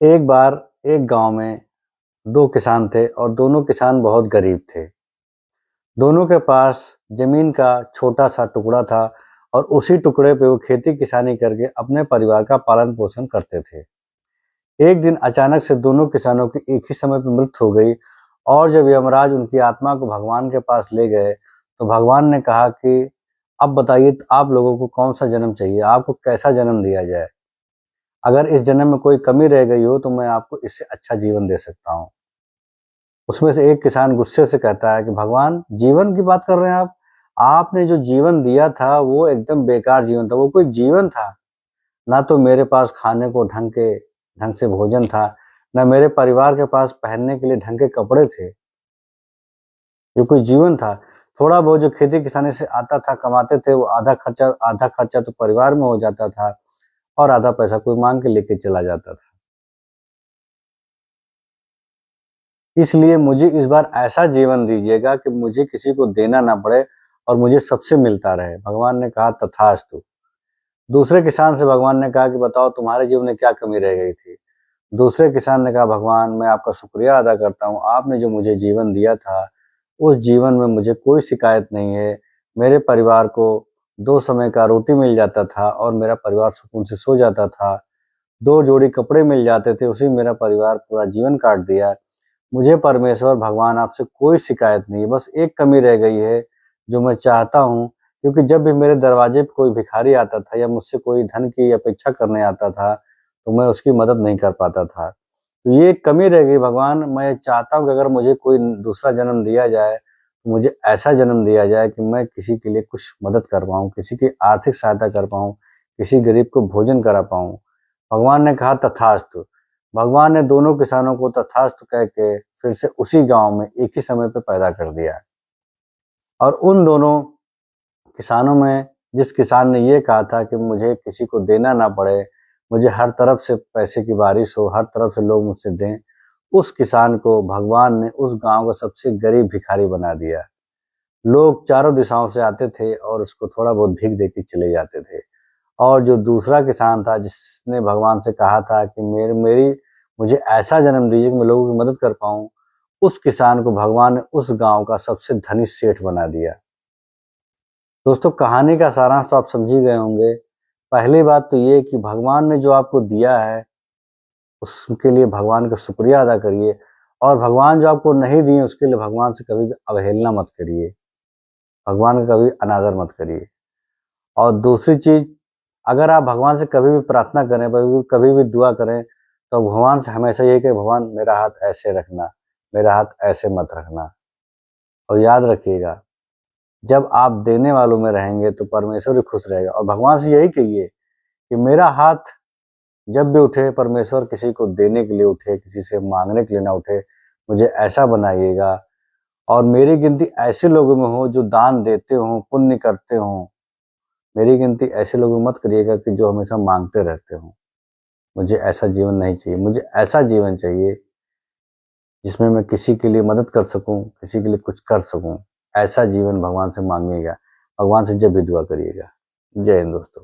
एक बार एक गांव में दो किसान थे और दोनों किसान बहुत गरीब थे। दोनों के पास जमीन का छोटा सा टुकड़ा था और उसी टुकड़े पे वो खेती किसानी करके अपने परिवार का पालन पोषण करते थे। एक दिन अचानक से दोनों किसानों की एक ही समय पर मृत्यु हो गई और जब यमराज उनकी आत्मा को भगवान के पास ले गए तो भगवान ने कहा कि अब बताइए आप लोगों को कौन सा जन्म चाहिए, आपको कैसा जन्म दिया जाए। अगर इस जन्म में कोई कमी रह गई हो तो मैं आपको इससे अच्छा जीवन दे सकता हूँ। उसमें से एक किसान गुस्से से कहता है कि भगवान, जीवन की बात कर रहे हैं आप? आपने जो जीवन दिया था वो एकदम बेकार जीवन था, वो कोई जीवन था? ना तो मेरे पास खाने को ढंग से भोजन था, ना मेरे परिवार के पास पहनने के लिए ढंग के कपड़े थे। ये कोई जीवन था? थोड़ा बहुत जो खेती किसानी से आता था, कमाते थे, वो आधा खर्चा तो परिवार में हो जाता था और आधा पैसा कोई मांग के लेके चला जाता था। इसलिए मुझे इस बार ऐसा जीवन दीजिएगा कि मुझे किसी को देना ना पड़े और मुझे सबसे मिलता रहे। भगवान ने कहा तथास्तु। दूसरे किसान से भगवान ने कहा कि बताओ तुम्हारे जीवन में क्या कमी रह गई थी। दूसरे किसान ने कहा भगवान, मैं आपका शुक्रिया अदा करता हूँ, आपने जो मुझे जीवन दिया था उस जीवन में मुझे कोई शिकायत नहीं है। मेरे परिवार को दो समय का रोटी मिल जाता था और मेरा परिवार सुकून से सो जाता था। दो जोड़ी कपड़े मिल जाते थे, उसी में मेरा परिवार पूरा जीवन काट दिया। मुझे परमेश्वर भगवान आपसे कोई शिकायत नहीं है, बस एक कमी रह गई है जो मैं चाहता हूँ, क्योंकि जब भी मेरे दरवाजे पे कोई भिखारी आता था या मुझसे कोई धन की अपेक्षा करने आता था तो मैं उसकी मदद नहीं कर पाता था। तो ये एक कमी रह गई भगवान, मैं चाहता हूँ कि अगर मुझे कोई दूसरा जन्म दिया जाए तो मुझे ऐसा जन्म दिया जाए कि मैं किसी के लिए कुछ मदद कर पाऊँ, किसी की आर्थिक सहायता कर पाऊँ, किसी गरीब को भोजन करा पाऊँ। भगवान ने कहा तथास्तु। भगवान ने दोनों किसानों को तथास्तु कह के फिर से उसी गांव में एक ही समय पे पैदा कर दिया। और उन दोनों किसानों में जिस किसान ने ये कहा था कि मुझे किसी को देना ना पड़े, मुझे हर तरफ से पैसे की बारिश हो, हर तरफ से लोग मुझसे दें, उस किसान को भगवान ने उस गांव का सबसे गरीब भिखारी बना दिया। लोग चारों दिशाओं से आते थे और उसको थोड़ा बहुत भीख दे के चले जाते थे। और जो दूसरा किसान था जिसने भगवान से कहा था कि मेरे मेरी मुझे ऐसा जन्म दीजिए कि मैं लोगों की मदद कर पाऊँ, उस किसान को भगवान ने उस गाँव का सबसे धनी सेठ बना दिया। दोस्तों, कहानी का सारांश तो आप समझ ही गए होंगे। पहली बात तो ये कि भगवान ने जो आपको दिया है उसके लिए भगवान का शुक्रिया अदा करिए और भगवान जो आपको नहीं दिए उसके लिए भगवान से कभी भी अवहेलना मत करिए, भगवान का कभी अनादर मत करिए। और दूसरी चीज़, अगर आप भगवान से कभी भी प्रार्थना करें, कभी भी दुआ करें, तो भगवान से हमेशा ये कहें भगवान मेरा हाथ ऐसे रखना, मेरा हाथ ऐसे मत रखना। और याद रखिएगा, जब आप देने वालों में रहेंगे तो परमेश्वर भी खुश रहेगा। और भगवान से यही कहिए कि मेरा हाथ जब भी उठे परमेश्वर किसी को देने के लिए उठे, किसी से मांगने के लिए ना उठे, मुझे ऐसा बनाइएगा। और मेरी गिनती ऐसे लोगों में हो जो दान देते हों, पुण्य करते हों। मेरी गिनती ऐसे लोगों में मत करिएगा कि जो हमेशा मांगते रहते हों। मुझे ऐसा जीवन नहीं चाहिए, मुझे ऐसा जीवन चाहिए जिसमें मैं किसी के लिए मदद कर सकूं, किसी के लिए कुछ कर सकूं। ऐसा जीवन भगवान से मांगिएगा, भगवान से जब भी दुआ करिएगा। जय हिंद दोस्तों।